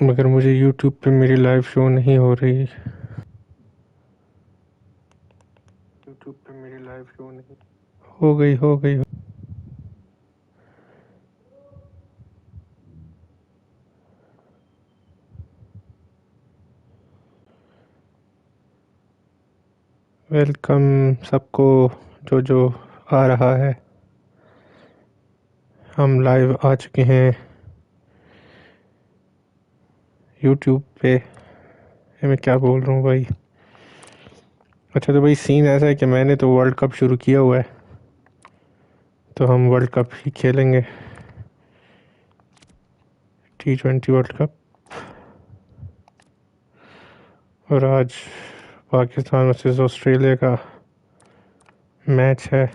मगर मुझे यूट्यूब पे मेरी लाइव शो नहीं हो रही। यूट्यूब पे मेरी लाइव शो नहीं हो गई। वेलकम सबको जो आ रहा है। हम लाइव आ चुके हैं यूट्यूब पे। मैं क्या बोल रहा हूँ भाई। अच्छा तो भाई सीन ऐसा है कि मैंने तो वर्ल्ड कप शुरू किया हुआ है, तो हम वर्ल्ड कप ही खेलेंगे, T20 वर्ल्ड कप। और आज पाकिस्तान वर्सेस ऑस्ट्रेलिया का मैच है।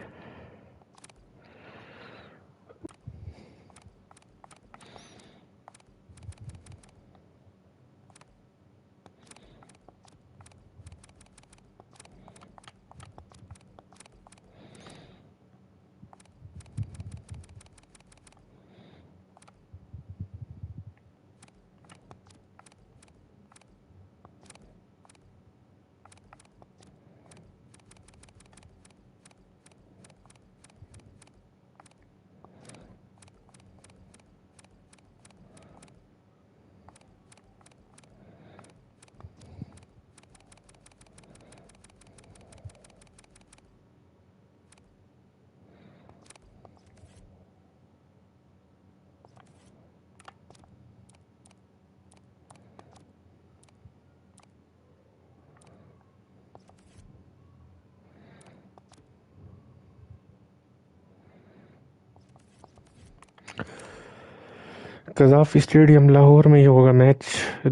कज़ाफ़ी स्टेडियम लाहौर में ही होगा मैच।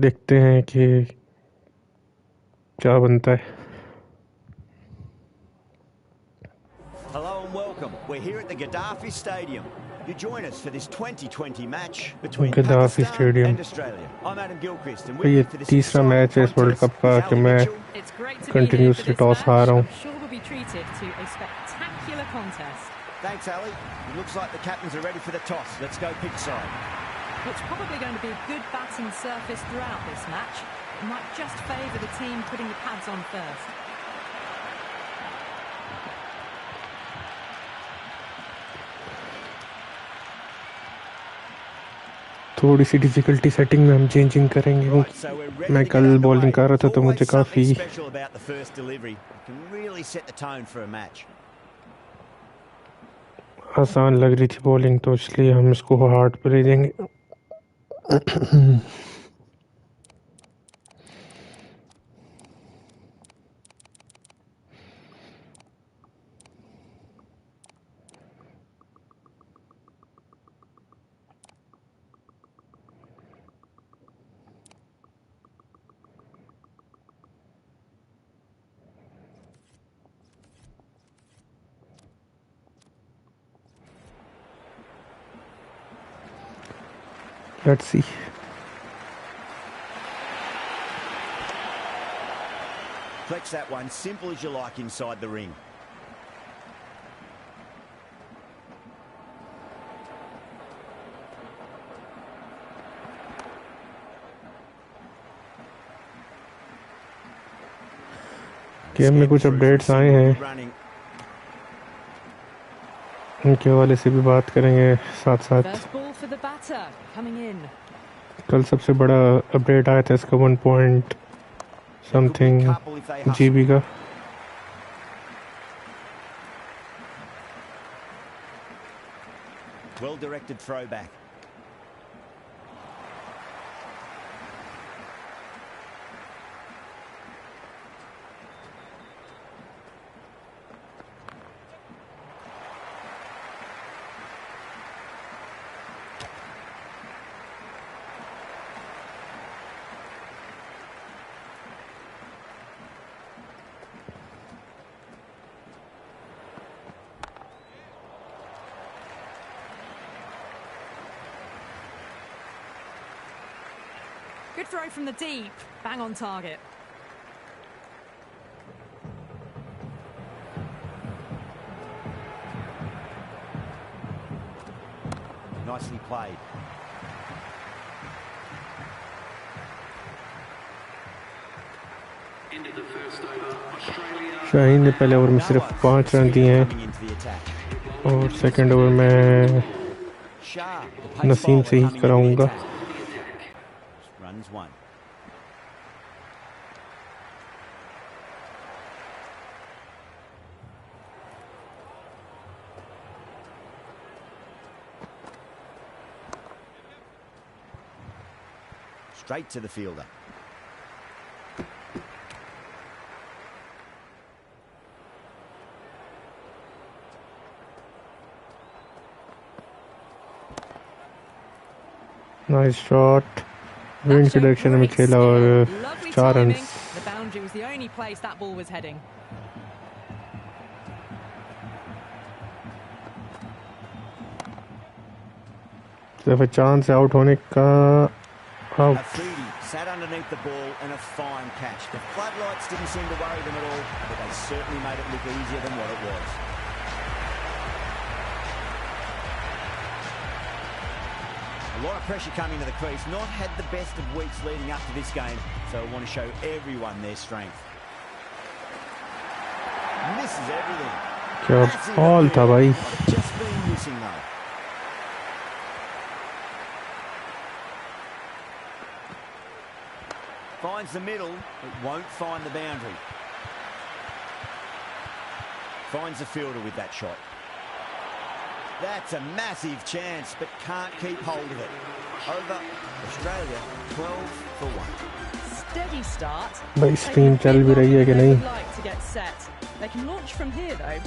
देखते हैं कि क्या बनता है। Hello and welcome. We're here at the Gaddafi Stadium. You join us for this 2020 match between Gaddafi Pakistan stadium. and Australia. I'm Adam Gilchrist and with ये me for this तीसरा exciting मैच है इस world contest cup का is कि Ali मैं Mitchell. It's great to be here for continuously this toss हार match. रहा हूँ। I'm sure we'll be treated to a spectacular contest. Thanks, Ali. It looks like the captains are ready for the toss. Let's go pitch side. It's probably going to be a good batting surface throughout this match. It might just favour the team putting the pads on first. थोड़ी सी difficulty setting में हम changing करेंगे। Right, so we're ready मैं to get कल bowling underway. कर रहा था There's तो मुझे always something काफ़ी special about the first delivery. It can really set the tone for a match. आसान लग रही थी बॉलिंग, तो इसलिए हम इसको हार्ड पे ले देंगे। Let's see. Flex that one, simple as you like inside the ring. Game में कुछ अपडेट्स आए हैं, उनके हवाले से भी बात करेंगे साथ साथ। कल सबसे बड़ा अपडेट आया था इसका 1 पॉइंट समथिंग GB का। Well directed throwback. Good throw from the deep, bang on target. Nicely played. Shaheen ने पहले ओवर में सिर्फ 5 रन दिए हैं और सेकंड ओवर में नसीम से ही कराऊंगा। Straight to the fielder. Nice shot, wind की डायरेक्शन में खेला और 4 run. The boundary was the only place that ball was heading. सिर्फ चांस आउट होने का। Afidi sat underneath the ball and a fine catch. The floodlights didn't seem to worry them at all, but they certainly made it look easier than what it was. A lot of pressure coming to the crease. Not had the best of weeks leading up to this game, so I want to show everyone their strength. Misses everything. क्या ball था भाई। Just been missing though. Finds the middle, it won't find the boundary. Finds the fielder with that shot. That's a massive chance, but can't keep hold of it. Over Australia, 12 for 1. Steady start. भाई stream चल भी रही है कि नहीं? Like to get set. They can launch from here though.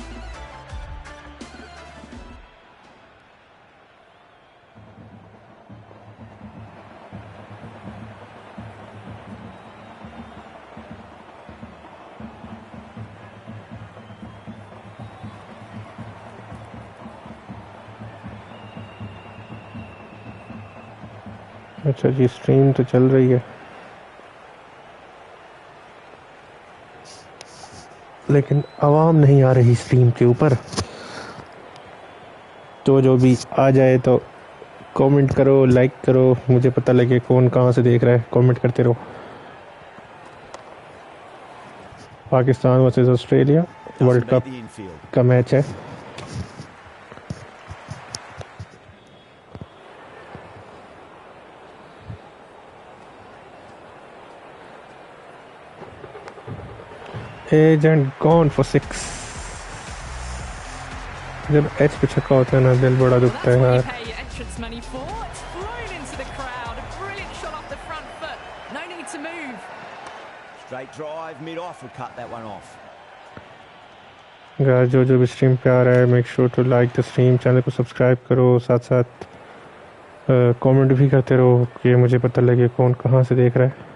अच्छा जी, stream तो चल रही है लेकिन आवाम नहीं आ रही स्ट्रीम के ऊपर। तो जो भी आ जाए तो कमेंट करो, लाइक करो, मुझे पता लगे कौन कहाँ से देख रहा है। कमेंट करते रहो। Pakistan versus Australia world cup का मैच है। Agent gone for 6। जब एच पे छक्का होता है ना, दिल बड़ा दुखता है यार। गाइस जो भी स्ट्रीम पे आ रहा है, make sure to like the stream, channel को सब्सक्राइब करो, साथ साथ कमेंट भी करते रहो कि मुझे पता लगे कौन कहाँ से देख रहा है।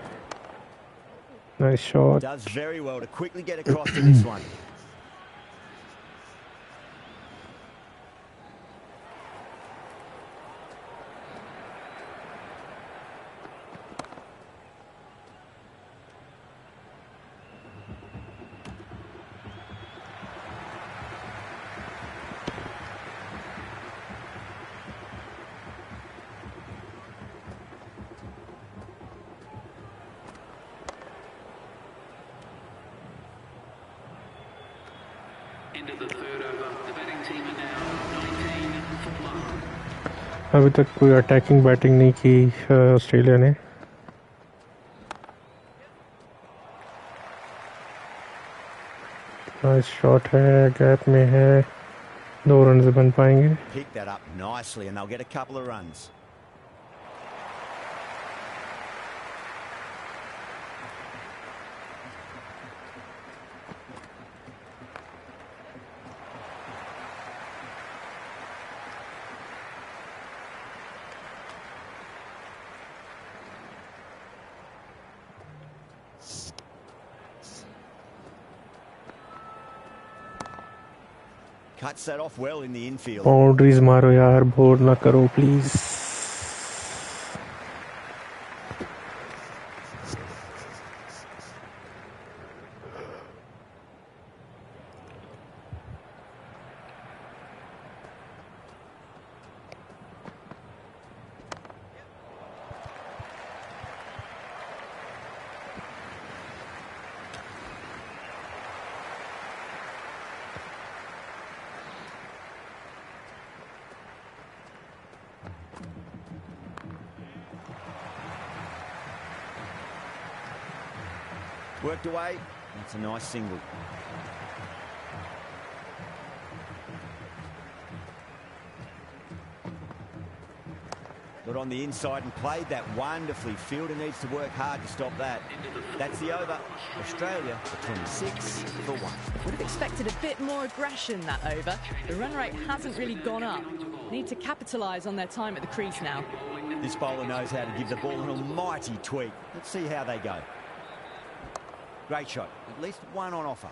Nice shot. Does very well to quickly get across to this one. अभी तक कोई अटैकिंग बैटिंग नहीं की ऑस्ट्रेलिया ने। नाइस शॉट है, गैप में है, 2 रन बन पाएंगे। Pick that up nicely and they'll get a couple of runs. Cuts that off well in the infield. Boundaries मारो यार, बोर ना करो please. Worked away. That's a nice single. Got on the inside and played that wonderfully. Fielder needs to work hard to stop that. That's the over. Australia 26 for 1. Would have expected a bit more aggression that over. The run rate hasn't really gone up. Need to capitalise on their time at the crease now. This bowler knows how to give the ball an almighty tweak. Let's see how they go. Great shot. At least one on offer.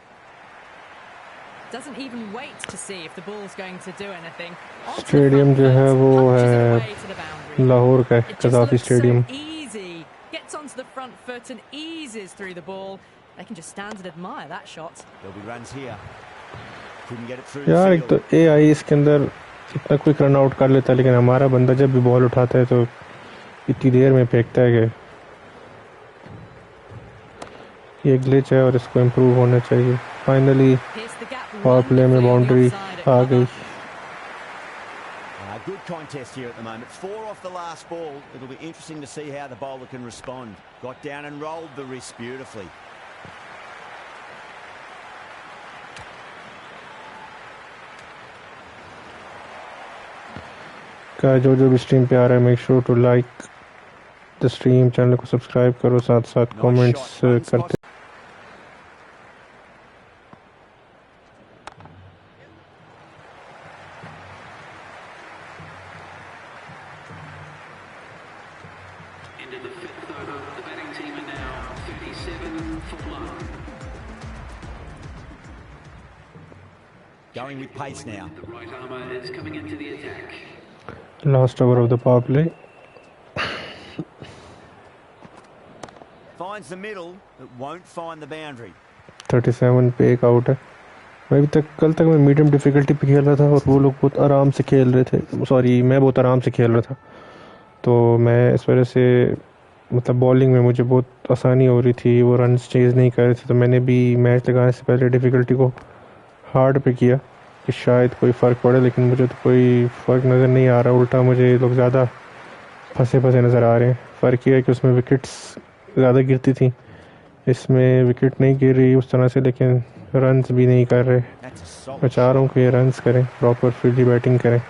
Doesn't even wait to see if the ball's going to do anything. Stadium जो है वो है लाहौर का कज़ाफ़ी stadium. Easy. Gets onto the front foot and eases through the ball. They can just stand and admire that shot. There'll be runs here. Couldn't get it through. यार एक तो AI इसके अंदर इतना क्विक रन आउट कर लेता है, लेकिन हमारा बंदा जब भी बॉल उठाता है तो इतनी देर में फेंकता है कि ये ग्लिच है और इसको इम्प्रूव होना चाहिए. फाइनली पावर प्ले में बाउंड्री आ गई. Good contest here at the moment. 4 off the last ball. It'll be interesting to see how the bowler can respond. Got down and rolled the wrist beautifully. जो जो भी stream पे आ रहा है, make sure to like the stream, channel को subscribe करो, साथ साथ कमेंट्स करते. Going with pace now. The right armour is coming into the attack. Last over of the power play. Finds the middle, but won't find the boundary. 37 पे एक out है. मैं कल तक मैं मीडियम डिफिकल्टी पे खेल रहा था और वो लोग बहुत आराम से खेल रहे थे. सॉरी, मैं बहुत आराम से खेल रहा था, तो मैं इस वजह से मतलब बॉलिंग में मुझे बहुत आसानी हो रही थी. वो रन चेज नहीं कर रहे थे, तो मैंने भी मैच लगाने से पहले डिफ़िकल्टी को हार्ड पे किया कि शायद कोई फ़र्क पड़े, लेकिन मुझे तो कोई फ़र्क नज़र नहीं आ रहा. उल्टा मुझे लोग ज़्यादा फंसे नज़र आ रहे हैं. फ़र्क ये है कि उसमें विकेट्स ज़्यादा गिरती थी, इसमें विकेट नहीं गिर रही उस तरह से, लेकिन रन्स भी नहीं कर रहे. मैं चाह रहा हूँ कि ये रन्स करें, प्रॉपर फील्डी बैटिंग करें.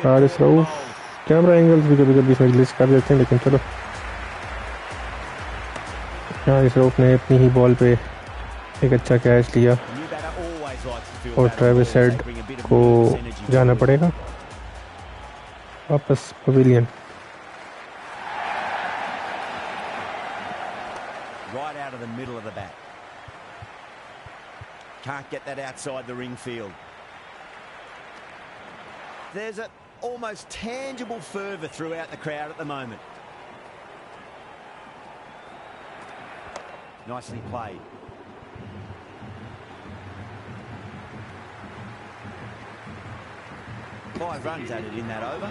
हारिस रऊफ कैमरा एंगल्स भी कभी कभी इसमें ग्लिच कर देते हैं, लेकिन चलो. हारिस रऊफ ने अपनी ही बॉल पे एक अच्छा कैच लिया और ट्रेविस हेड को जाना पड़ेगा वापस pavilion. Right out of the middle of the bat. Can't get that outside the ring field. There's a almost tangible fervour throughout the crowd at the moment. Nicely played. Five runs added in that over.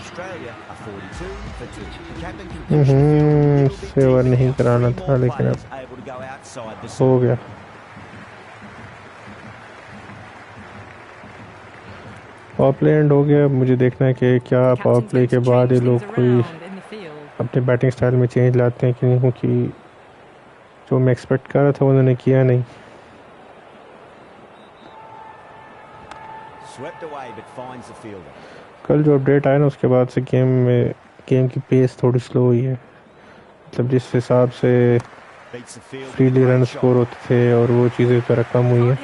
Australia are 42 for 2. The captain can favour नहीं कराना था, लेकिन अब able to go outside the हो गया. Power play and हो गया. मुझे देखना है कि क्या पावर प्ले के बाद ये लोग कोई अपने बैटिंग स्टाइल में चेंज लाते हैं कि नहीं, क्योंकि जो मैं एक्सपेक्ट कर रहा था उन्होंने किया नहीं. कल जो अपडेट आया ना, उसके बाद से गेम की पेस थोड़ी स्लो हुई है. मतलब जिस हिसाब से फ्रीली रन स्कोर होते थे और वो चीज़ें ज़रा कम हुई हैं.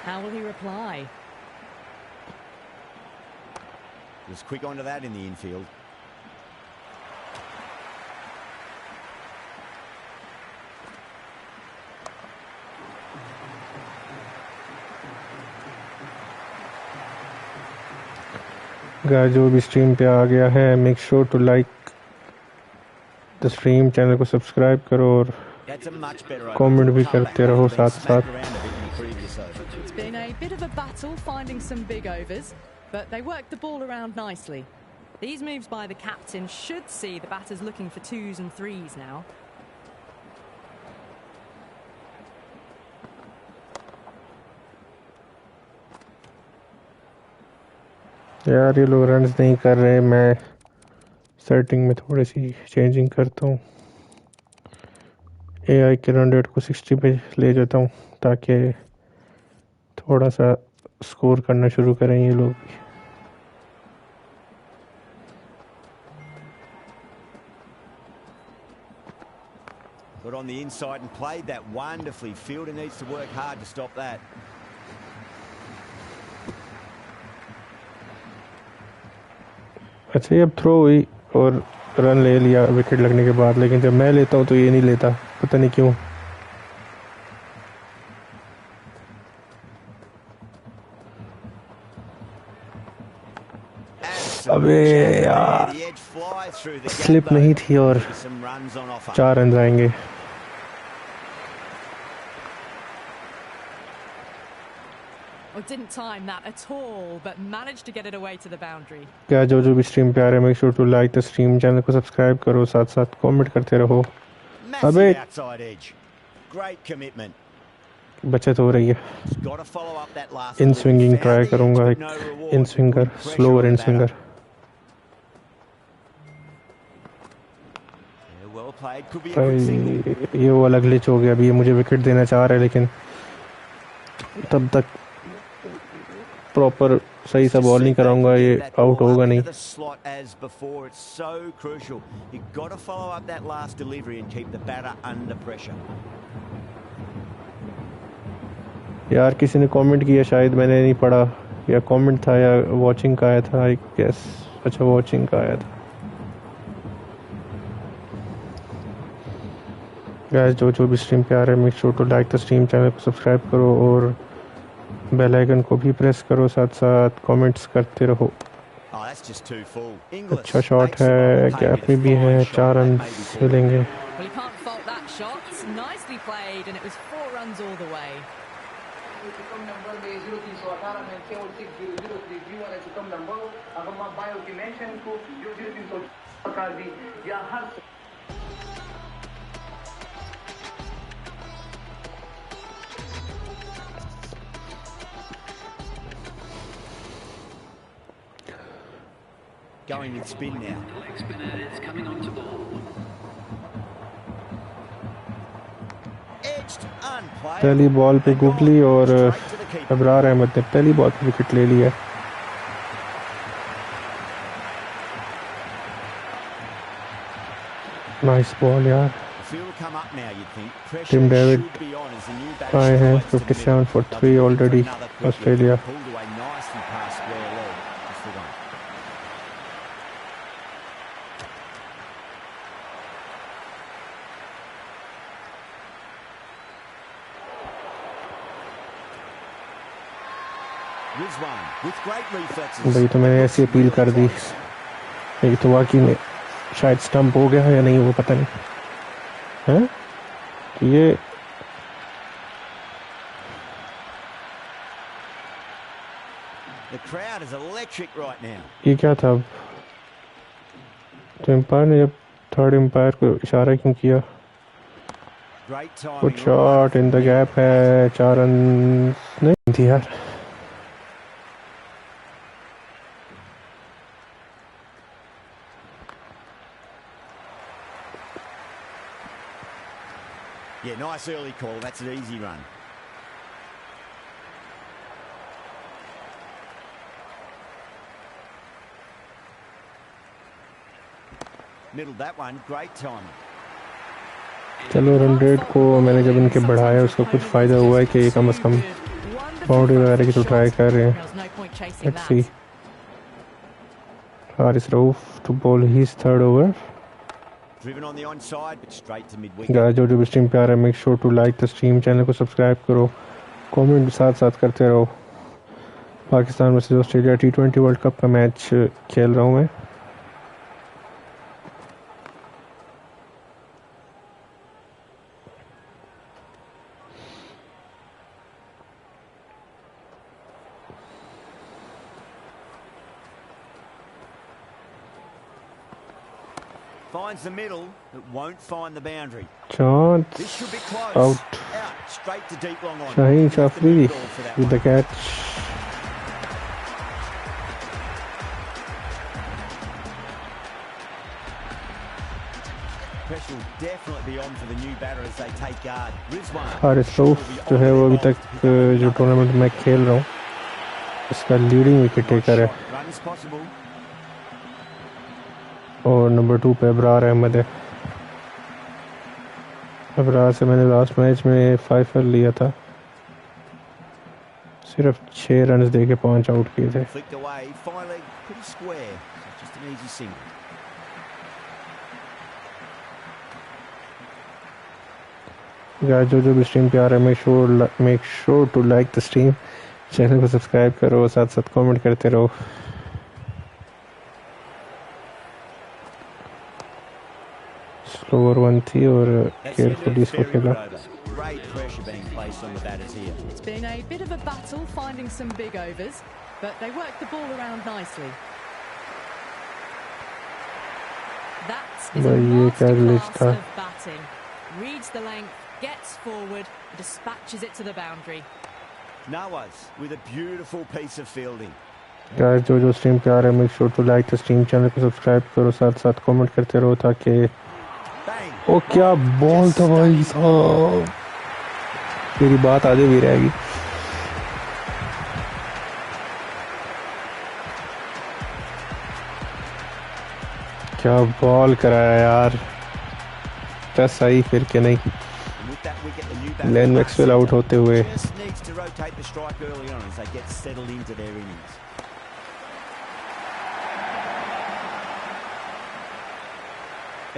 How will he reply? Was quick onto that in the infield. जो भी स्ट्रीम पे आ गया है, make sure to like the stream, channel को सब्सक्राइब करो और कमेंट भी करते रहो साथ साथ. It's been a bit of a battle finding some big overs, but they worked the ball around nicely. These moves by the captain should see the batters looking for 2s and 3s now. यार ये लोग runs नहीं कर रहे, मैं setting में थोड़ी सी changing करता हूँ, एआई के रन रेट को 60 पे ले जाता हूँ ताकि थोड़ा सा स्कोर करना शुरू करें ये लोग भी। Got on the inside and played that wonderfully. Fielder needs to work hard to stop that. अच्छा, ये अब थ्रो हुई और रन ले लिया विकेट लगने के बाद, लेकिन जब मैं लेता हूँ तो ये नहीं लेता, पता नहीं क्यों। अबे यार, स्लिप नहीं थी और 4 रन आएंगे। Well, didn't time that at all, but managed to get it away to the boundary. क्या जो भी स्ट्रीम पे आ रहे हैं, make sure to like the stream, channel को सब्सक्राइब करो, साथ साथ कमेंट करते रहो। अबे बचत हो रही है। इन स्विंगिंग ट्राई करूंगा, एक इन स्विंगर, स्लोअर इन स्विंगर। ये वो अलग ग्लिच हो गया। अभी ये मुझे विकेट देना चाह रहा है, लेकिन तब तक प्रॉपर सही सा बॉल नहीं कराऊंगा, ये आउट होगा नहीं। यार किसी ने कमेंट किया, शायद मैंने नहीं पढ़ा, या कमेंट था या वॉचिंग का आया था, आई गेस। अच्छा, वॉचिंग का आया था। गाइस, जो भी स्ट्रीम पे आ रहे हैं, make sure to like the stream, channel को सब्सक्राइब करो और बेल आइकन को भी प्रेस करो, साथ साथ कमेंट्स करते रहो। अच्छा शॉट है, गैप में भी है, 4 रन मिलेंगे। Going with spin now. The leg spinner is coming onto ball. Edged, unplayable. पहली बॉल पे गुगली और अबरार अहमद ने पहली बॉल पे विकेट ले लिया। नाइस बॉल यार। टिम डेविड आए हैं 57 for 3 ऑलरेडी ऑस्ट्रेलिया। भाई तो मैंने ऐसी अपील कर दी, ये तो वाकई में शायद स्टंप हो गया है या नहीं, वो पता नहीं है। ये ये क्या था? तो एम्पायर ने जब थर्ड एम्पायर को इशारा क्यों किया? Good shot in the gap है, 4 रन नहीं थी यार। Yeah, nice early call. That's an easy run. Middled that one. Great timing. चलो रन रेट को मैंने जब इनके बढ़ाया, उसका कुछ फ़ायदा हुआ है कि ये कम से कम बाउंड्री वगैरह की तो ट्राई कर रहे हैं। Let's see. Haris Rauf to bowl his third over. Guys, जो भी स्ट्रीम पे आ रहा है, make sure to like the stream, channel को सब्सक्राइब करो, कमेंट साथ साथ करते रहो। Pakistan versus Australia T20 world cup का मैच खेल रहा हूँ मैं। Finds the middle, but won't find the boundary. Chance. This should be close. Out. Out, straight to deep long on. Shaheen Left the Shafri ball for that with the one. catch. Pressure will definitely be on for the new batter as they take guard. Rizwan Haris Rauf जो है वो अभी तक जो tournament में खेल रहा हूँ इसका लीडिंग विकेट टेकर है Runs possible. और नंबर 2 पे अबरार अहमद है। अबरार से मैंने लास्ट मैच में 5 रन लिया था, सिर्फ 6 रन दे के 5 आउट किए थे। Flicked away, finally pretty square. So just an easy single. Guys जो भी स्ट्रीम पे आ रहा है make sure to like the stream, channel को सब्सक्राइब करो, साथ साथ कमेंट करते रहो। स्लोअर 1 थी और केयरफुली इसको खेला। Great pressure being placed on the batters here. It's been a bit of a battle finding some big overs, but they worked the ball around nicely. That is a masterclass of batting. Reads the length, gets forward, dispatches it to the boundary. Nawaz with a beautiful piece of fielding. Guys जो stream पे आ रहा है make sure to like the stream, channel को subscribe करो, साथ साथ comment करते रहो ताकि ओ क्या बॉल था भाई साहब, मेरी बात आगे भी रहेगी। क्या बॉल कराया यार, टच आई फिर के नहीं। लेन मैक्सवेल आउट होते हुए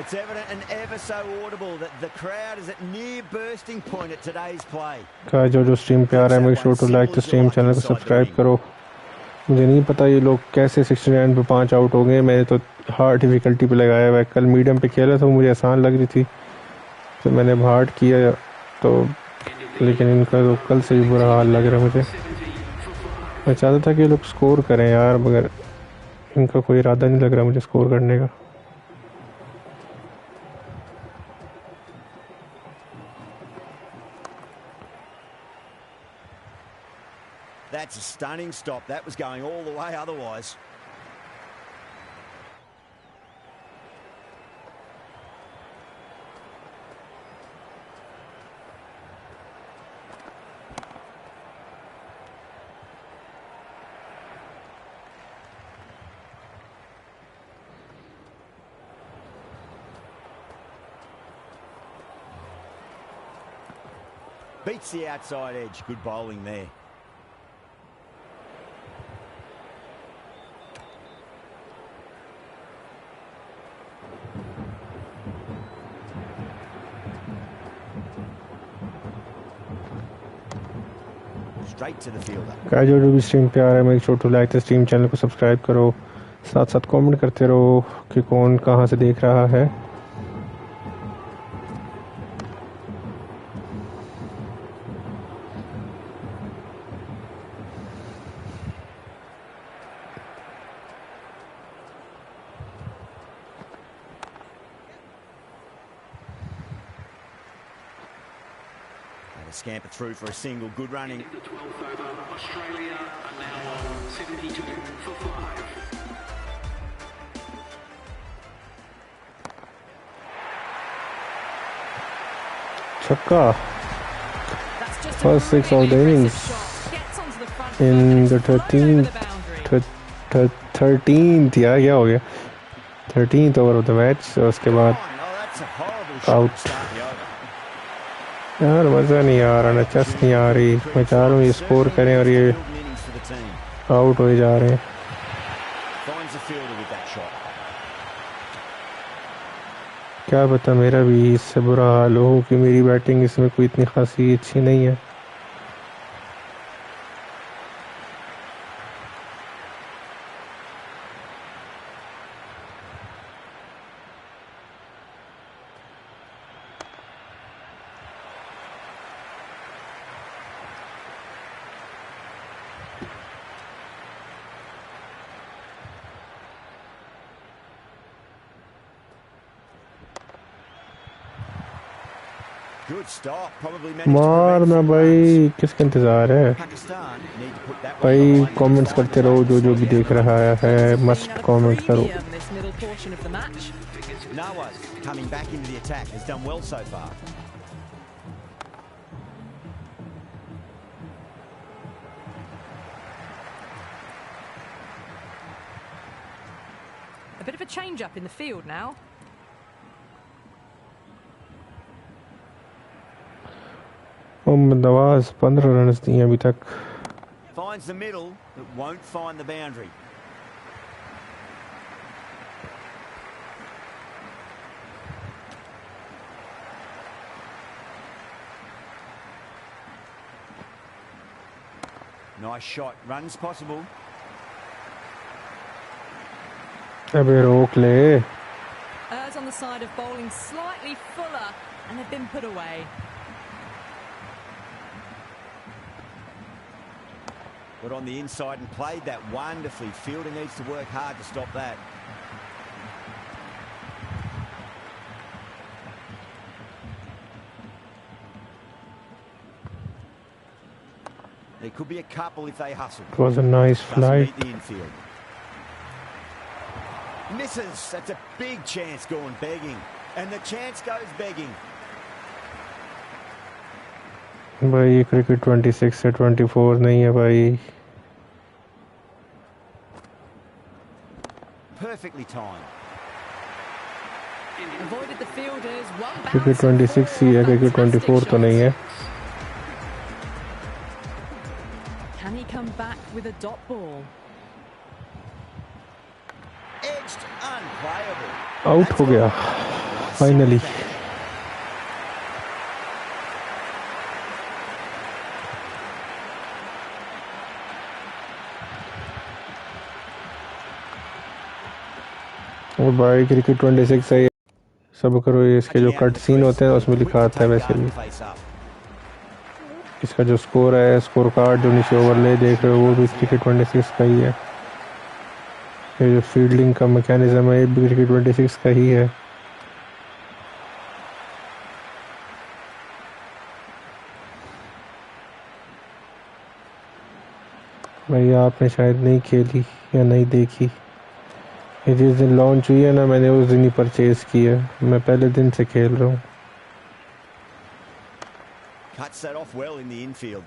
It's evident and ever so audible that the crowd is at near bursting point at today's play. का जो स्ट्रीम पे आ रहा है make sure to like the stream, channel को सब्सक्राइब करो। मुझे नहीं पता ये लोग कैसे 69 पे 5 आउट हो गए, मैंने तो हार्ड डिफिकल्टी पे लगाया हुआ है। कल मीडियम पे खेला था, मुझे आसान लग रही थी तो मैंने हार्ड किया, तो लेकिन इनका तो कल से ही बुरा हाल लग रहा है मुझे। मैं चाहता था कि ये लोग स्कोर करें यार, मगर इनका कोई इरादा नहीं लग रहा मुझे स्कोर करने का। That's a stunning stop. That was going all the way otherwise. Beats the outside edge. Good bowling there. Straight to the fielder. Guys जो भी स्ट्रीम पे आ रहा है make sure to like the stream, channel को subscribe करो, साथ साथ कमेंट करते रहो कि कौन कहां से देख रहा है। Scamper through for a single, good running. The 12th over, Australia are now on 72 for 5. छक्का, first 6 of the innings in the 13th या क्या हो गया 13th over of the match. उसके बाद आउट। यार मज़ा नहीं आ रहा, नचस नहीं आ रही। मैं चाह रहा हूँ ये स्कोर करें और ये आउट हो जा रहे हैं। क्या पता मेरा भी इससे बुरा हाल हो कि मेरी बैटिंग इसमें कोई इतनी खासी अच्छी नहीं है। Good stop. Probably managed to मार prevent ना some भाई, runs. किसका इंतजार है Pakistan need to put that one भाई? behind them to comments find करते the रहो, way to जो slow भी down देख the रहा run. है This has must been at a comment करो। premium, this middle portion of the match. MOIZ coming back into the attack has done well so far. A bit of a change up in the field now. Mohammad Nawaz 15 run दिए अभी तक। Finds the middle, but won't find the boundary. Nice shot. Runs possible. अबे रोक ले। Errs on the side of bowling slightly fuller, and they've been put away. Got on the inside and played that wonderfully. Fielder needs to work hard to stop that. There could be a couple if they hustle. It was a nice Doesn't flight. beat the infield. Misses. That's a big chance going begging. And the chance goes begging. भाई ये cricket 26 से 24 नहीं है भाई। Perfectly timed. Avoided the fielders. One cricket bounce. 26 ही है, cricket 24 तो नहीं है। Can he come back with a dot ball? Edged, unplayable. Out हो गया फाइनली। और भाई क्रिकेट 26 है, सब करो। ये इसके जो कट सीन होते हैं उसमें लिखा आता है वैसे भी। इसका जो स्कोर है, स्कोर कार्ड जो नीचे ओवरले देख रहे हो वो भी क्रिकेट 26 का ही है। ये जो फील्डिंग का मैकेनिज्म है ये भी क्रिकेट 26 का ही है। भाई आपने शायद नहीं खेली या नहीं देखी। ये जिस दिन लॉन्च हुई है ना, मैंने उस दिन ही परचेज की है। मैं पहले दिन से खेल रहा हूँ। Cuts that off well in the infield.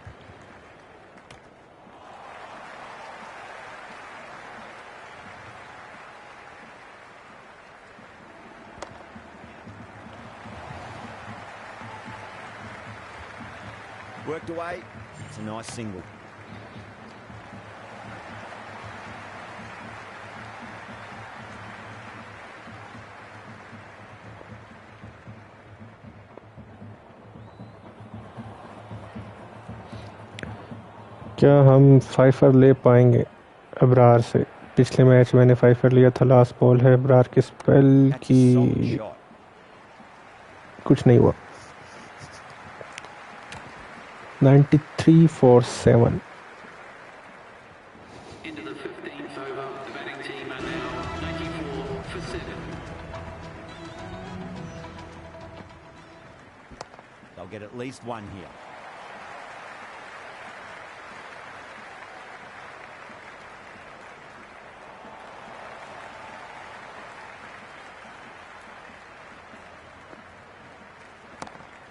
Worked away. It's a nice single. क्या हम फाइफर ले पाएंगे अबरार से? पिछले मैच मैंने फाइफर लिया था, लास्ट बॉल है। अबरार की स्पेल That's a solid की shot. कुछ नहीं हुआ। 93 for 7। Into the 15th over. The batting team are now 94 for 7. They'll get at least one here.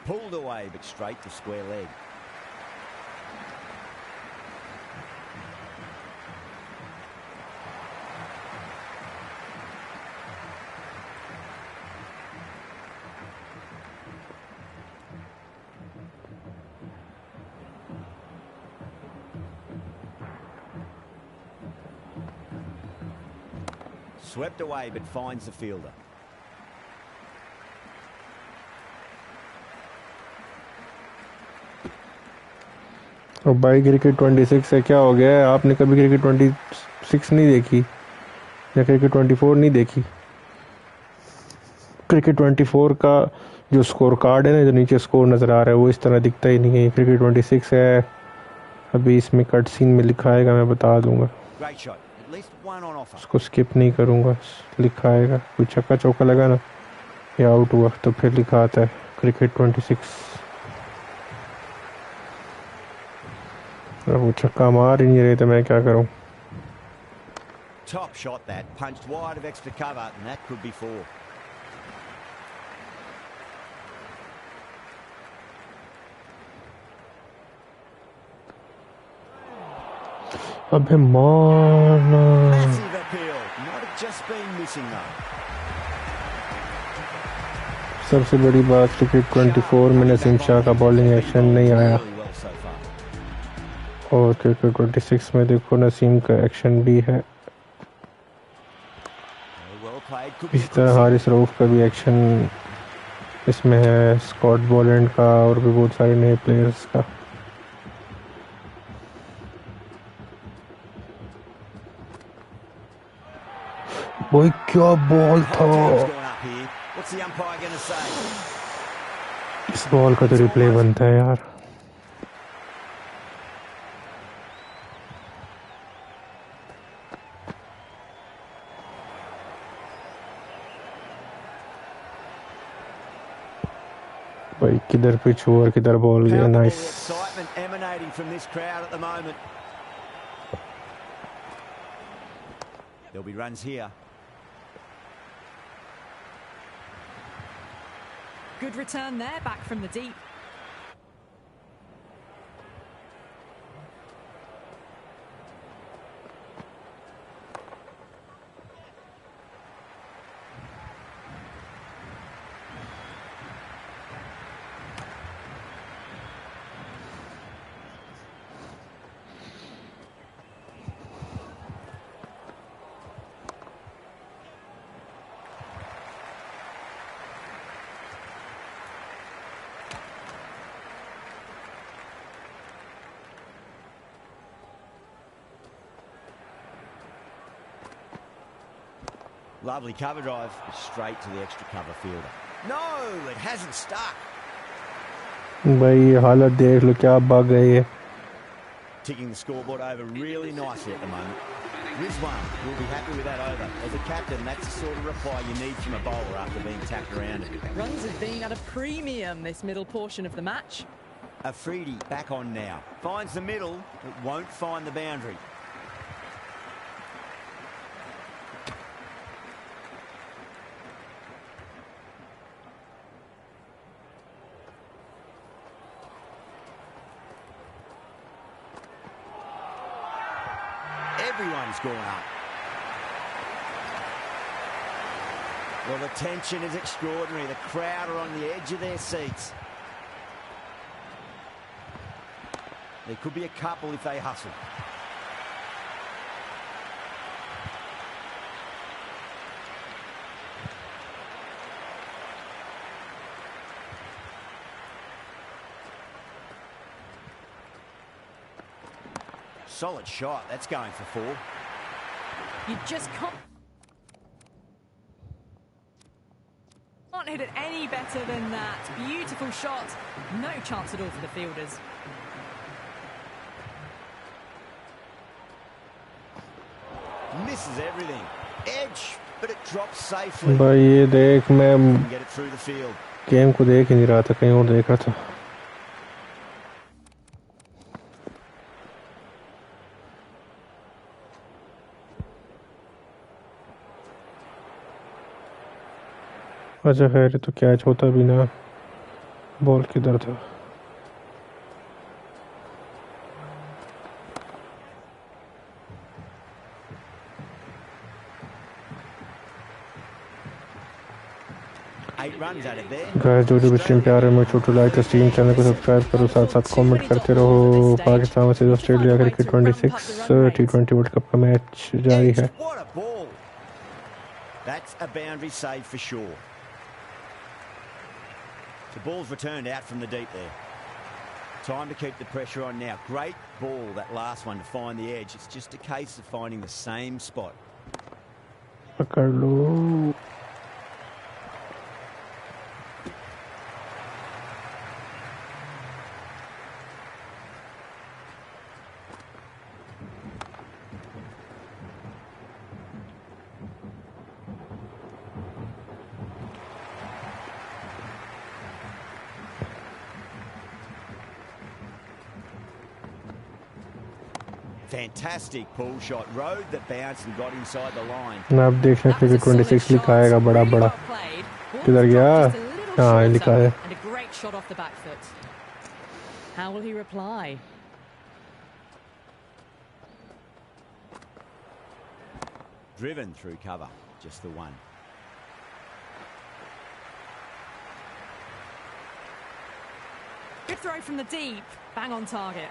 Pulled away, but straight to square leg. Swept away, but finds the fielder. और भाई cricket 26 से क्या हो गया है? आपने कभी cricket 26 नहीं देखी या क्रिकेट 24 नहीं देखी? क्रिकेट 24 का जो स्कोर कार्ड है ना, जो नीचे स्कोर नज़र आ रहा है वो इस तरह दिखता ही नहीं है। क्रिकेट 26 है, अभी इसमें कट सीन में लिखा आएगा, मैं बता दूंगा। Great shot. At least one on offer. उसको स्किप नहीं करूंगा, लिखा आएगा। कोई छक्का चौका लगा ना या आउट हुआ तो फिर लिखा आता है क्रिकेट 26। अब वो छक्का मार ही नहीं रहे थे, मैं क्या करूं? Top shot that, punched wide of extra cover, and that could be 4. अबे मारना। Massive appeal, might have just been missing though. सबसे बड़ी बात क्रिकेट 24 में नसीम शाह का बॉलिंग एक्शन नहीं आया, Really well so far. और क्रिकेट 26 में देखो नसीम का एक्शन भी है। Well played, could be इसी a तरह good हारिस रऊफ का भी एक्शन इसमें है, स्कॉट बॉलैंड का और भी बहुत सारे नए प्लेयर्स का। भाई क्या बॉल था! Team's gone up here. What's the umpire going to say? इस बॉल का तो रिप्ले बनता है यार। भाई किधर पिच हुआ और किधर बॉल गया। Palpable nice. excitement emanating from this crowd at the moment. There'll be runs here. Good return there, back from the deep. Lovely cover drive, straight to the extra cover fielder. No, it hasn't stuck. भाई हालत देख लो, क्या भाग गए ये। Ticking the scoreboard over really nicely at the moment. Rizwan will be happy with that over. As a captain, that's the sort of reply you need from a bowler after being tapped around a bit. Runs have been at a premium this middle portion of the match. Afridi back on now. Finds the middle, but won't find the boundary. Everyone's gone up. Well, the tension is extraordinary. The crowd are on the edge of their seats. There could be a couple if they hustle. Solid shot. That's going for 4. You just can't hit it any better than that. Beautiful shot. No chance at all for the fielders. Misses everything. Edge, but it drops safely. भाई ये देख, मैं Can get it through the field. Game को देख ही नहीं रहा था, कहीं और देख रहा था। अच्छा खैर, तो कैच होता भी ना। बॉल किधर था? गाइस, जो भी स्ट्रीम पे आ रहे हैं, मैं छोटू लाइक स्ट्रीम चैनल को सब्सक्राइब करो, साथ साथ कमेंट करते रहो। Pakistan versus Australia cricket 26 T20 world cup का मैच जारी है। That's a boundary save for sure. The ball's returned out from the deep there. Time to keep the pressure on now. Great ball, that last one, to find the edge. It's just a case of finding the same spot. पकड़ लो। Fantastic pull shot, rode the bounce and got inside the line. ना आप देख सकते हैं कि 26 लिखा आएगा बड़ा बड़ा किधर गया हाँ लिखा है And a great shot off the back foot. How will he reply? Driven through cover, just the one. Good throw from the deep, bang on target.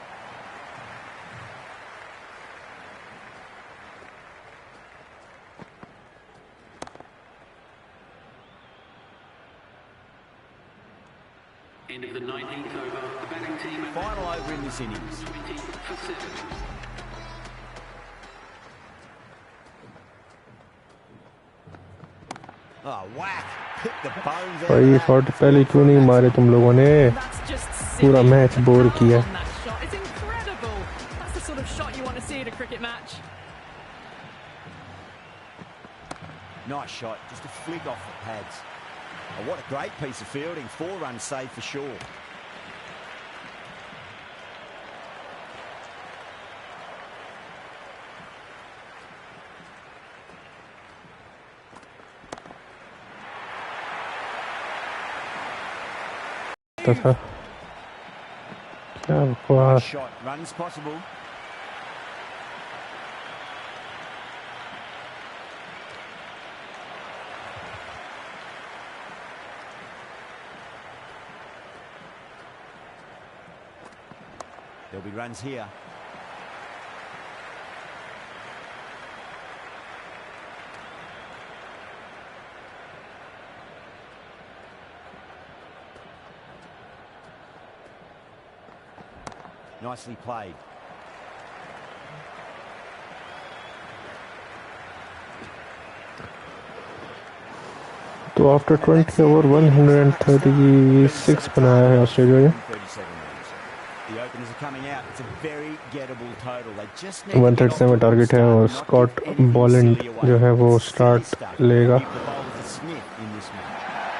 End of the 19th over. The batting team. Final over in this innings. 20 for 7. Oh, whack! Hit the bones out भाई of shot that. पहले क्यों नहीं मारे तुम लोगों ने That's just पूरा silly. Match bore Power किया on that shot. It's incredible. That's the sort of shot you want to see in a cricket match. Nice shot, just a flick off the pads. Oh, what a great piece of fielding. 4 runs saved for sure. था क्या Nice बकवास shot, runs possible. There'll be runs here. Nicely played. तो after 20 over 136 बनाया है Australia ने 37 runs. The openers are coming out. It's a very gettable total. They just need to get off 137 to a target good है start, और not Scott give anything Boland silly away. जो है वो Silly start stuff. लेगा Give the bowlers a sniff in this match.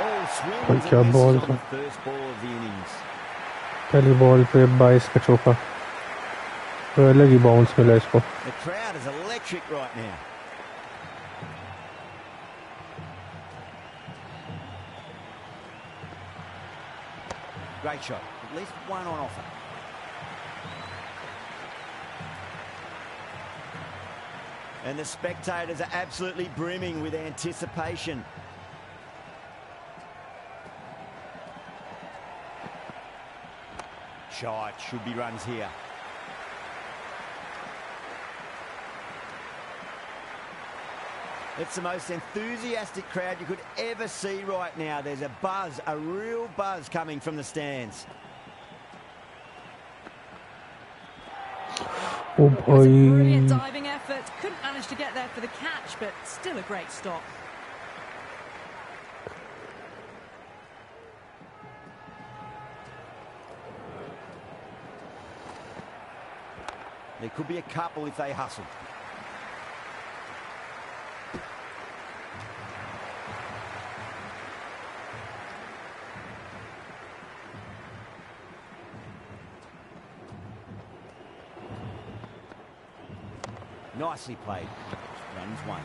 All swings और and क्या misses ball on था the first ball of the innings. पहली ball पे 22 का चौका तो अलग ही बाउंस मिला इसको The crowd is electric right now. Great shot. At least one on offer. And the spectators are absolutely brimming with anticipation. Shot. Should be runs here. It's the most enthusiastic crowd you could ever see right now. There's a buzz, a real buzz coming from the stands. Oh It was a brilliant भाई diving effort. Couldn't manage to get there for the catch, but still a great stop. There could be a couple if they hustle. Nicely played. Runs one.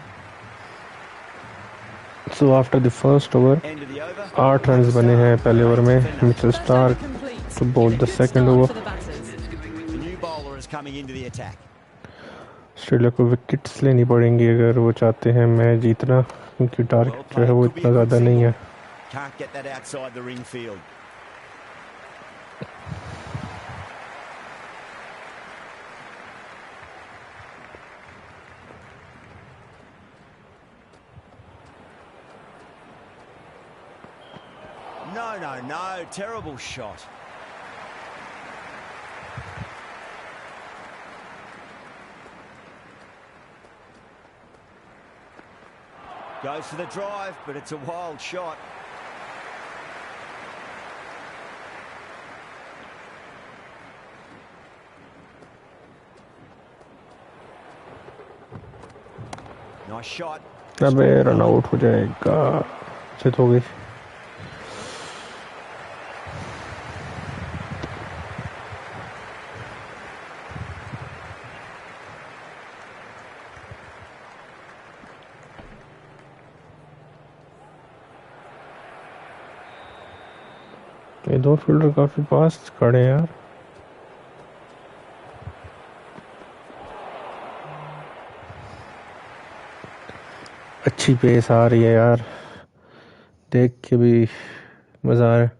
So after the first over End of the over. 8 runs बने हैं पहले over में Mitchell First over Starc complete. to bowl And a the good second start over. for the batters. The new bowler is coming into the attack. Australia को wickets लेनी पड़ेंगी अगर वो चाहते हैं मैच जीतना क्योंकि Well टारगेट जो played. है वो Could be इतना a good ज़्यादा नहीं signal. है Can't get that outside the ring field. No, no, no. Terrible shot. Goes for the drive, but it's a wild shot. Nice shot. अबे run out हो जाएगा चेत हो गई ये दो फील्डर काफी पास खड़े हैं यार। अच्छी पेस आ रही है यार, देख के भी मजा आ रहा है।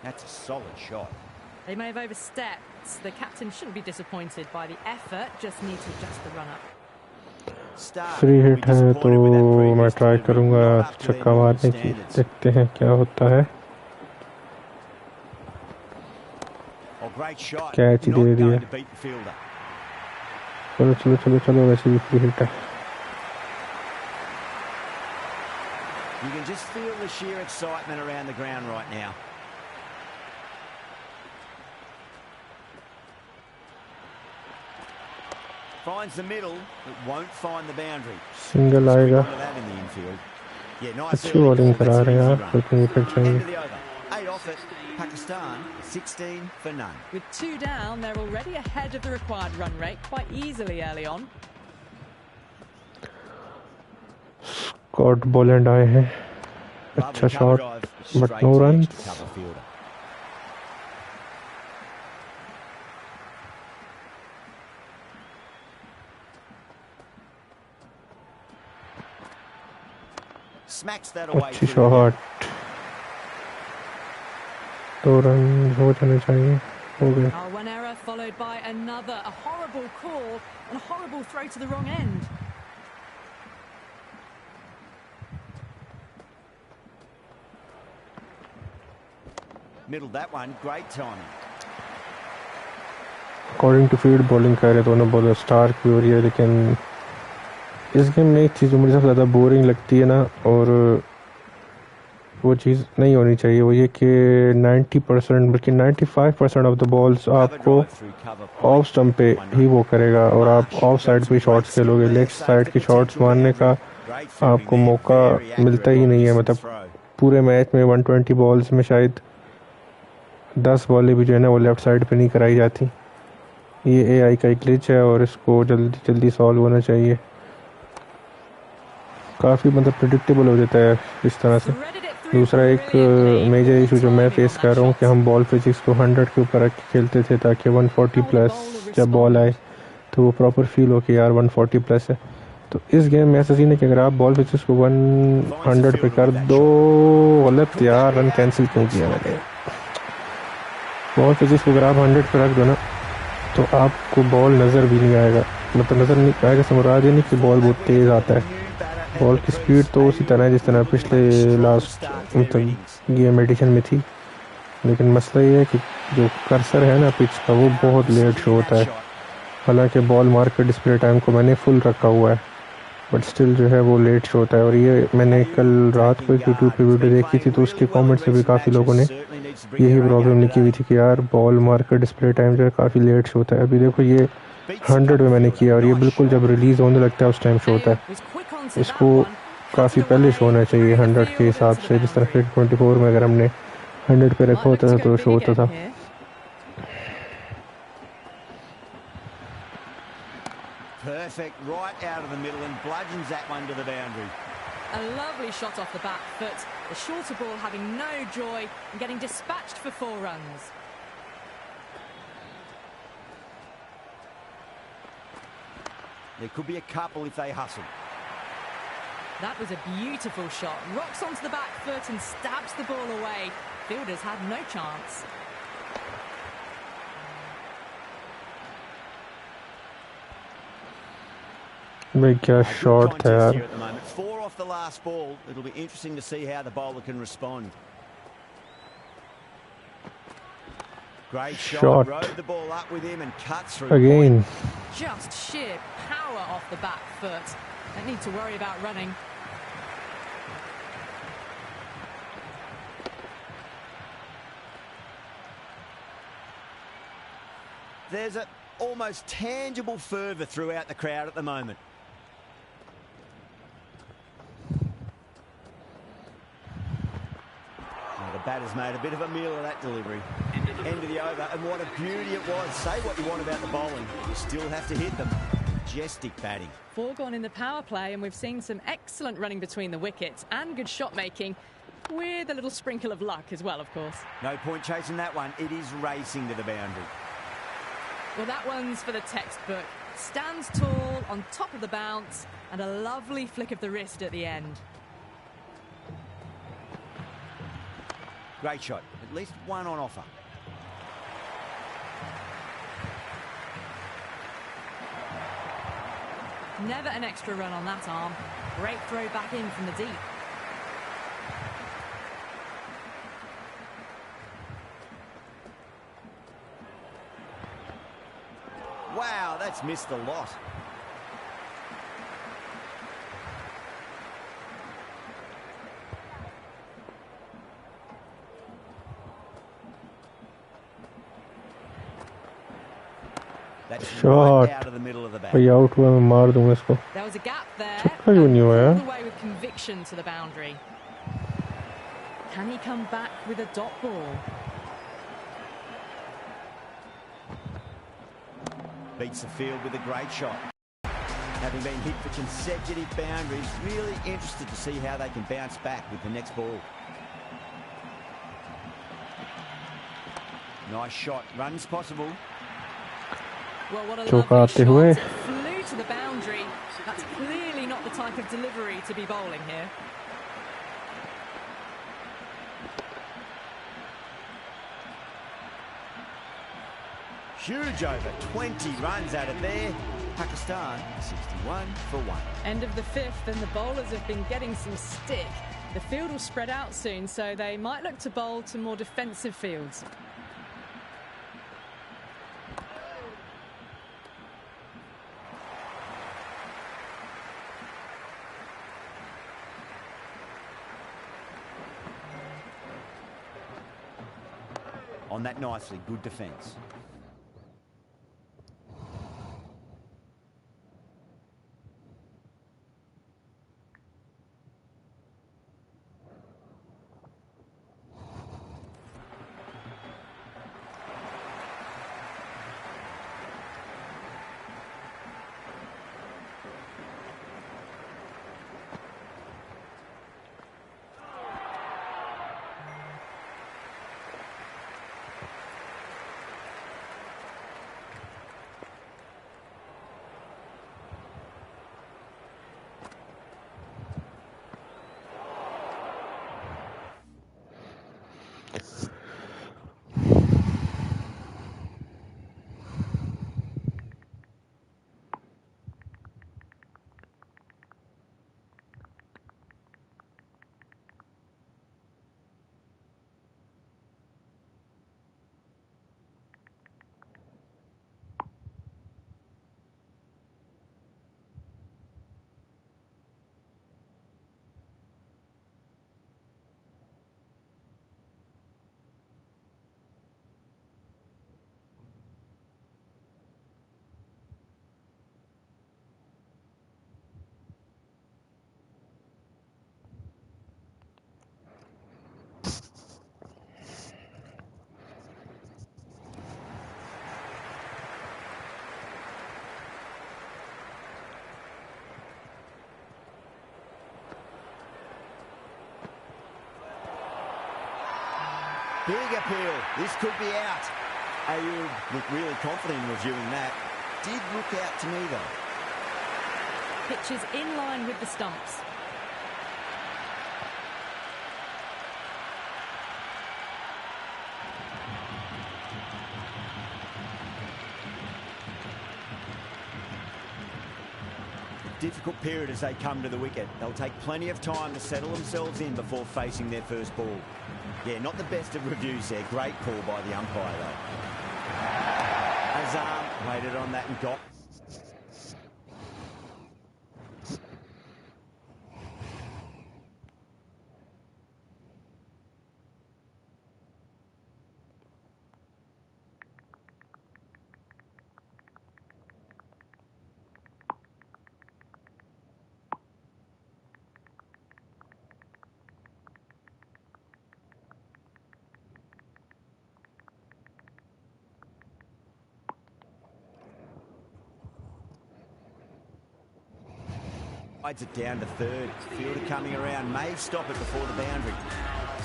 That's a solid shot. They may have overstepped. The captain shouldn't be disappointed by the effort, just need to adjust the run-up. Free hit है तो मैं ट्राई करूंगा छक्का मारने की, देखते हैं क्या होता है। कैच दे दिया। चलो चलो चलो चलो, वैसे भी फ्री हिट है। You can just feel the sheer excitement around the ground right now. Finds the middle, but won't find the boundary. Single आएगा। अच्छी बॉलिंग करा रहे हैं यार, लेकिन विकेट चाहिए। 8 off it. Pakistan 16 for none. With 2 down, they're already ahead of the required run rate quite easily early on. Scott Boland आए हैं, अच्छा shot but no runs. Smacks that away. अच्छी शॉट, 2 रन हो जाने चाहिए, हो गए। One error followed by another, a horrible call and a horrible throw to the wrong end. Middled that one, great timing. According to field bowling कर रहे दोनों bowler, Stark भी हो रही है, लेकिन इस गेम में एक चीज़ जो मुझे सबसे ज़्यादा बोरिंग लगती है ना, और वो चीज़ नहीं होनी चाहिए, वो ये कि 90% बल्कि 95% ऑफ द बॉल्स आपको ऑफ स्टंप पे ही वो करेगा, और आप ऑफ साइड पे शॉट्स खेलोगे। लेग साइड की शॉट्स मारने का आपको मौका मिलता ही नहीं है। मतलब पूरे मैच में 120 बॉल्स में शायद 10 बॉलें भी जो है ना वो लेफ़्ट साइड पे नहीं कराई जाती। ये एआई का एक ग्लिच है और इसको जल्दी जल्दी सॉल्व होना चाहिए। काफ़ी मतलब प्रेडिक्टेबल हो जाता है इस तरह से। दूसरा एक मेजर इशू जो मैं फेस कर रहा हूँ कि हम बॉल फिजिक्स को 100 के ऊपर रख के खेलते थे, ताकि 140 प्लस जब बॉल आए तो वो प्रॉपर फील हो कि यार 140 प्लस है। तो इस गेम में ऐसा सीन है कि अगर आप बॉल फिजिक्स को 100 पे कर दो, गलत यार, रन कैंसिल क्यों किया मैंने। बॉल फिजिक्स को अगर आप 100 पे रख दो ना तो आपको बॉल नज़र भी नहीं आएगा, मतलब नज़र नहीं आएगा से मुराद ये नहीं कि बॉल बहुत तेज़ आता है। बॉल की स्पीड तो उसी तरह है जिस तरह पिछले लास्ट मतलब गेम एडिशन में थी, लेकिन मसला ये है कि जो कर्सर है ना पिच का वो बहुत लेट शो होता है। हालांकि बॉल मार के डिस्प्ले टाइम को मैंने फुल रखा हुआ है, बट स्टिल जो है वो लेट शो होता है। और ये मैंने कल रात को एक यूट्यूब पे वीडियो देखी थी, तो उसके कमेंट्स में भी काफ़ी लोगों ने यही प्रॉब्लम लिखी हुई थी कि यार बॉल मार कर डिस्प्ले टाइम जो है काफ़ी लेट शो होता है। अभी देखो ये 100 में मैंने किया और ये बिल्कुल जब रिलीज़ होने लगता है उस टाइम शो होता है। इसको काफ़ी पहले शो होना चाहिए 100 के हिसाब से, जिस तरह क्रिकेट 24 में अगर हमने 100 पे रखा होता था तो शो होता था। Perfect, right out of the middle and bludgeons that one to the boundary. A lovely shot off the back foot. The shorter ball having no joy and getting dispatched for 4 runs. There could be a couple if they hustle. That was a beautiful shot. Rocks onto the back foot and stabs the ball away. Fielders had no chance. भाई क्या shot था यार। 4 off the last ball. It'll be interesting to see how the bowler can respond. Great shot. Rode the ball up with him and cuts through again. Just sheer power off the back foot. Don't need to worry about running. There's an almost tangible fervour throughout the crowd at the moment. batter's made a bit of a meal of that delivery. End of the over, and what a beauty it was. Say what you want about the bowling, you still have to hit them. Majestic batting. 4 gone in the power play, and we've seen some excellent running between the wickets and good shot making, with a little sprinkle of luck as well, of course. No point chasing that one. It is racing to the boundary. Well, that one's for the textbook. Stands tall on top of the bounce, and a lovely flick of the wrist at the end. Great shot. At least one on offer. Never an extra run on that arm. Great throw back in from the deep. Wow, that's missed a lot. That's Shot. right out of the middle of the bat. भाई out हुआ, मैं मार दूंगा इसको. There was a gap there. छक्का क्यों नहीं हुआ All यार? the way with conviction to the boundary. Can he come back with a dot ball? Beats the field with a great shot. Having been hit for consecutive boundaries, really interested to see how they can bounce back with the next ball. Nice shot. Runs possible. Well, what a चौका lovely आते shot. हुए. It flew to the boundary. That's clearly not the type of delivery to be bowling here. Huge over. 20 runs out of there. Pakistan 61 for 1. End of the 5th, and the bowlers have been getting some stick. The field will spread out soon, so they might look to bowl to more defensive fields. On that nicely. Good defence. Big appeal. This could be out. Ayub looked really confident in reviewing that. Did look out to me, though. Pitch is in line with the stumps. Difficult period as they come to the wicket. They'll take plenty of time to settle themselves in before facing their first ball. Yeah, not the best of reviews there. Great call by the umpire, though. Azam waited on that and got. Slides it down to third. Fielder coming around, may stop it before the boundary.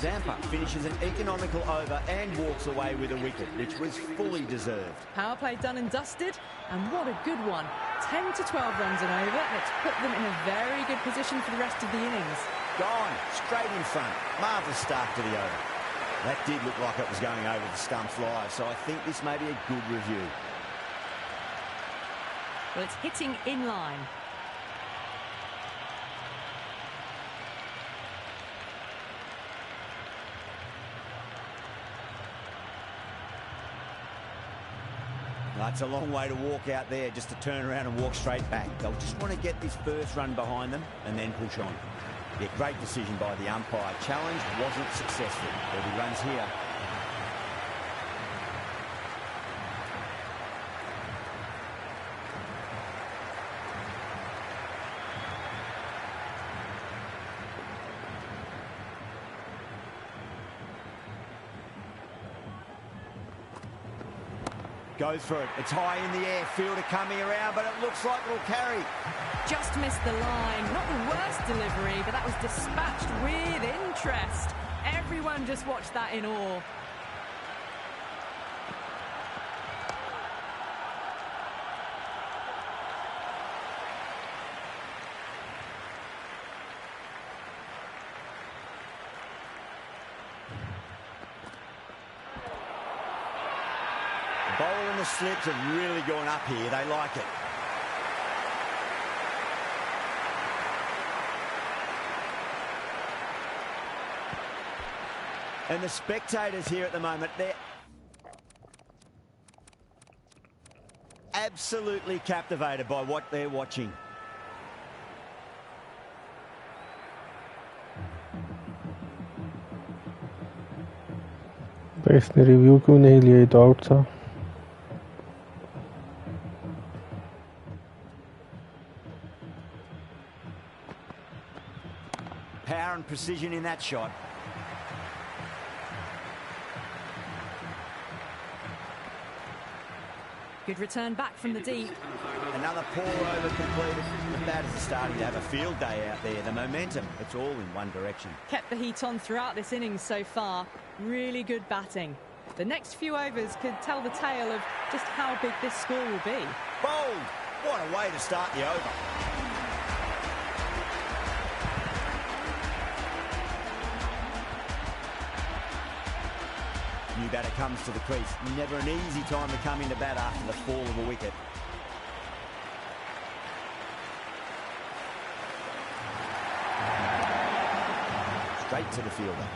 Zampa finishes an economical over and walks away with a wicket, which was fully deserved. Power play done and dusted, and what a good one. 10 to 12 runs and over. Let's put them in a very good position for the rest of the innings. Gone, straight in front. Marvellous start to the over. That did look like it was going over the stumps live, so I think this may be a good review. Well, it's hitting in line. It's a long way to walk out there just to turn around and walk straight back. They'll just want to get this first run behind them and then push on. Yeah, great decision by the umpire. Challenge wasn't successful. There'll be runs here. Goes for it. It's high in the air. Fielder coming around, but it looks like it'll carry. Just missed the line. Not the worst delivery, but that was dispatched with interest. Everyone just watched that in awe. Bowler and the slips have really gone up here. They like it. And the spectators here at the moment, they're absolutely captivated by what they're watching. तो इसने review क्यों नहीं लिया? ये तो out था. Power and precision in that shot. Good return back from the deep. Another poor over completed. The batters are starting to have a field day out there. The momentum, it's all in one direction. Kept the heat on throughout this innings so far. Really good batting. The next few overs could tell the tale of just how big this score will be. Bold! What a way to start the over. New batter comes to the crease. Never an easy time to come into bat after the fall of a wicket. Straight to the fielder.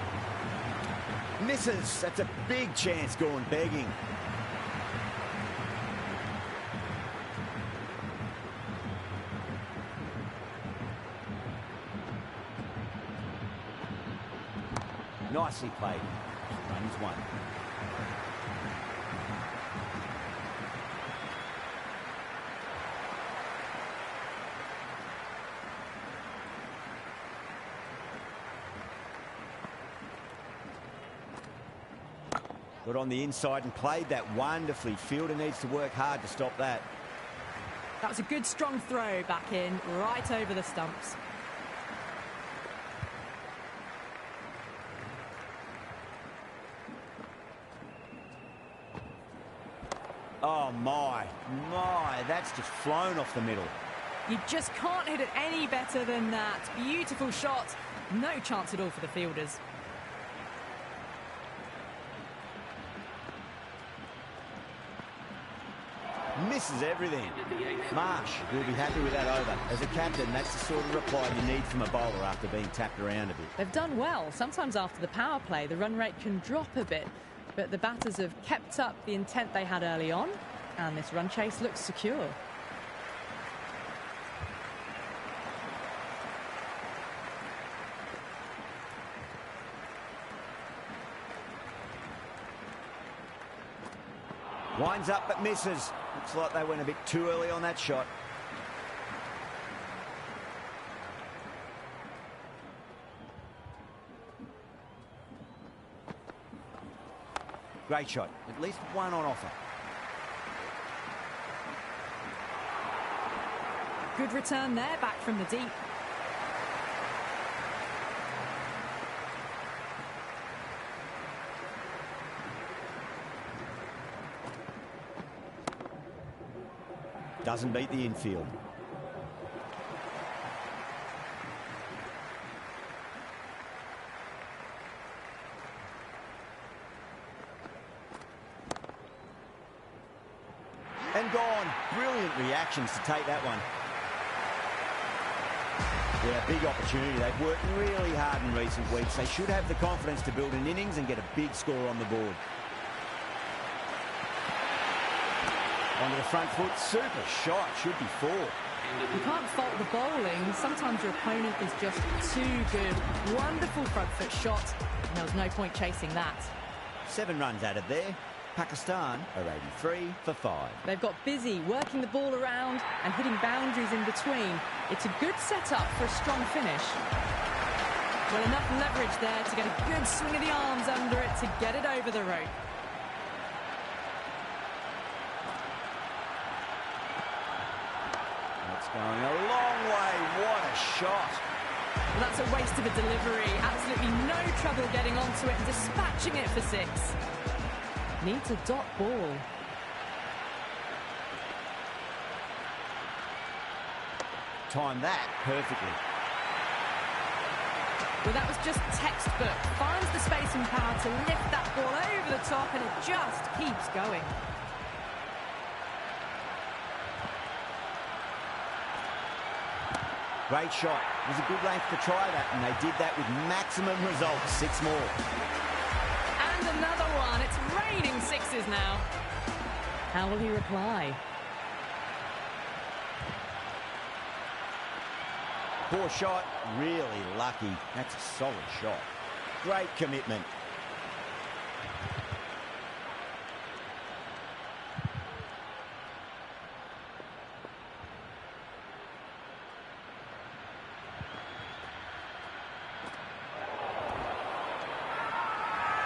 Misses. That's a big chance gone begging. Nicely played. Runs one. Got on the inside and played that wonderfully. Fielder needs to work hard to stop that. That was a good strong throw back in, right over the stumps. Oh my, that's just flown off the middle. You just can't hit it any better than that. Beautiful shot. No chance at all for the fielders. Misses everything. Marsh will be happy with that over. As a captain, that's the sort of reply you need from a bowler after being tapped around a bit. They've done well. Sometimes after the power play, the run rate can drop a bit. But the batters have kept up the intent they had early on. And this run chase looks secure. Winds up but misses. Looks like they went a bit too early on that shot. Great shot. At least one on offer. Good return there, back from the deep. Doesn't beat the infield. And gone. Brilliant reactions to take that one. Yeah, big opportunity. They've worked really hard in recent weeks. They should have the confidence to build an innings and get a big score on the board. Onto the front foot. Super shot. Should be 4. You can't fault the bowling. Sometimes your opponent is just too good. Wonderful front foot shot. And there was no point chasing that. 7 runs added there. Pakistan are 83 for 5. They've got busy working the ball around and hitting boundaries in between. It's a good setup for a strong finish. Well, enough leverage there to get a good swing of the arms under it to get it over the rope. That's going a long way. What a shot. Well, that's a waste of a delivery. Absolutely no trouble getting onto it and dispatching it for 6. Needs a dot ball. Timed that perfectly. Well, that was just textbook. Finds the space and power to lift that ball over the top, and it just keeps going. Great shot. It was a good length to try that, and they did that with maximum results. 6 more. And another one. It's raining 6s now. How will he reply? Poor shot. Really lucky. That's a solid shot. Great commitment.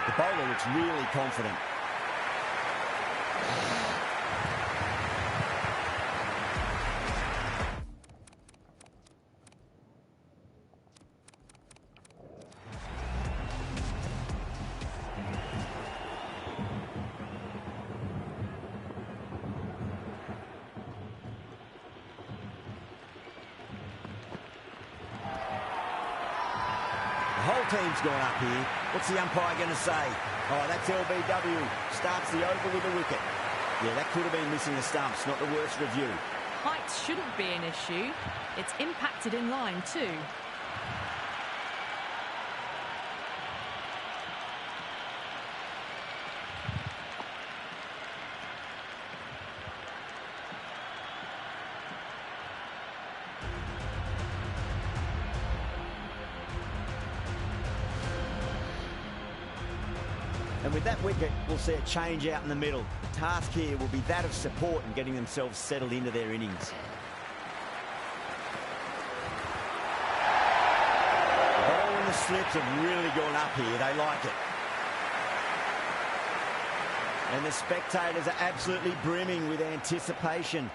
The bowler looks really confident. The whole team's gone up here. What's the umpire going to say? Oh, that's LBW. Starts the over with a wicket. Yeah, that could have been missing the stumps. Not the worst review. Height shouldn't be an issue. It's impacted in line too. And with that wicket, we'll see a change out in the middle. The task here will be that of support and getting themselves settled into their innings. The ball and the slips have really gone up here. They like it. And the spectators are absolutely brimming with anticipation.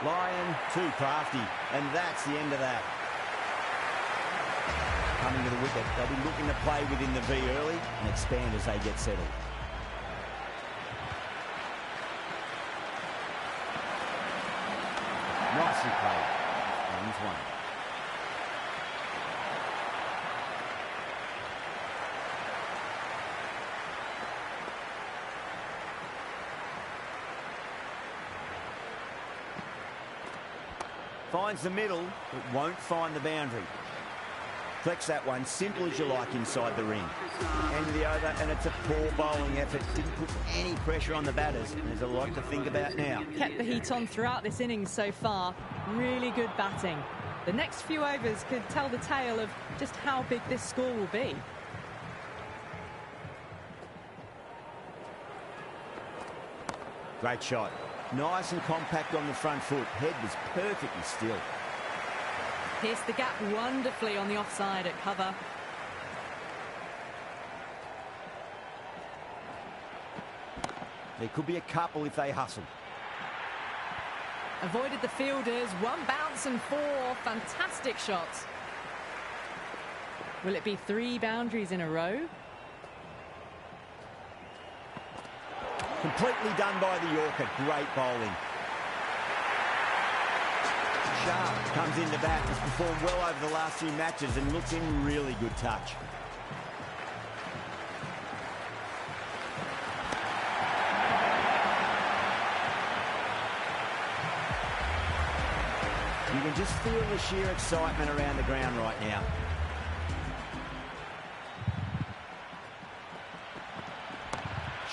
Lyon, too crafty, and that's the end of that. Coming to the wicket, they'll be looking to play within the V early and expand as they get settled. Nicely played. Runs 1. Finds the middle, but won't find the boundary. Collects that one, simple as you like, inside the ring. End of the over, and it's a poor bowling effort. Didn't put any pressure on the batters, and there's a lot to think about now. Kept the heat on throughout this innings so far. Really good batting. The next few overs could tell the tale of just how big this score will be. Great shot. Nice and compact on the front foot. Head was perfectly still. Pierced the gap wonderfully on the offside at cover. There could be a couple if they hustle. Avoided the fielders, one bounce and 4 fantastic shots. Will it be 3 boundaries in a row? Completely done by the Yorker. Great bowling. Sharp comes in the bat, has performed well over the last few matches and looks in really good touch. You can just feel the sheer excitement around the ground right now.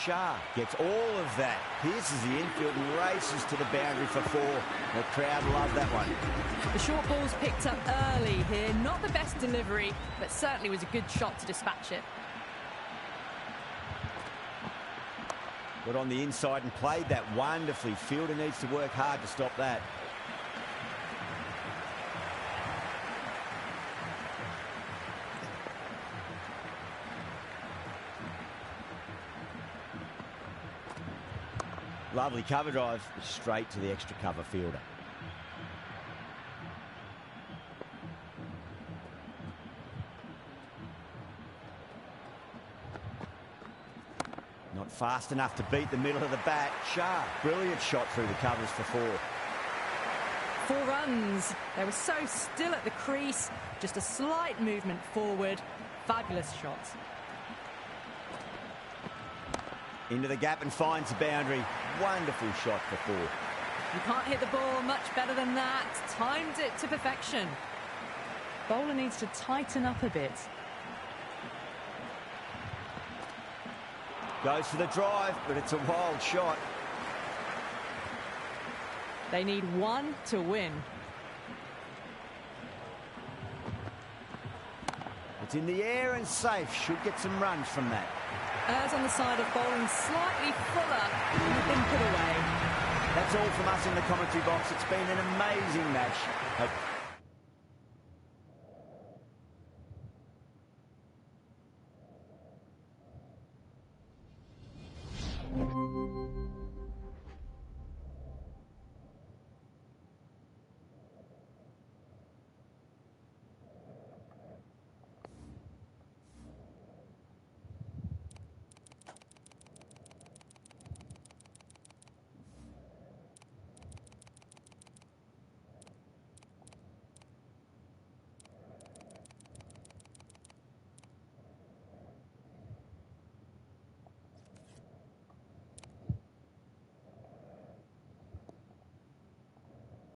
Shah gets all of that. Pierces the infield and races to the boundary for 4. The crowd love that one. The short ball's picked up early here. Not the best delivery, but certainly was a good shot to dispatch it. Got on the inside and played that wonderfully. Fielder needs to work hard to stop that. Lovely cover drive straight to the extra cover fielder. Not fast enough to beat the middle of the bat. Shah, brilliant shot through the covers for 4. 4 runs. They were so still at the crease. Just a slight movement forward. Fabulous shots. Into the gap and finds the boundary. Wonderful shot for 4. You can't hit the ball much better than that. Timed it to perfection. Bowler needs to tighten up a bit. Goes for the drive, but it's a wild shot. They need 1 to win. It's in the air and safe. Should get some runs from that. Errs on the side of bowling slightly fuller and have been put away. That's all from us in the commentary box. It's been an amazing match.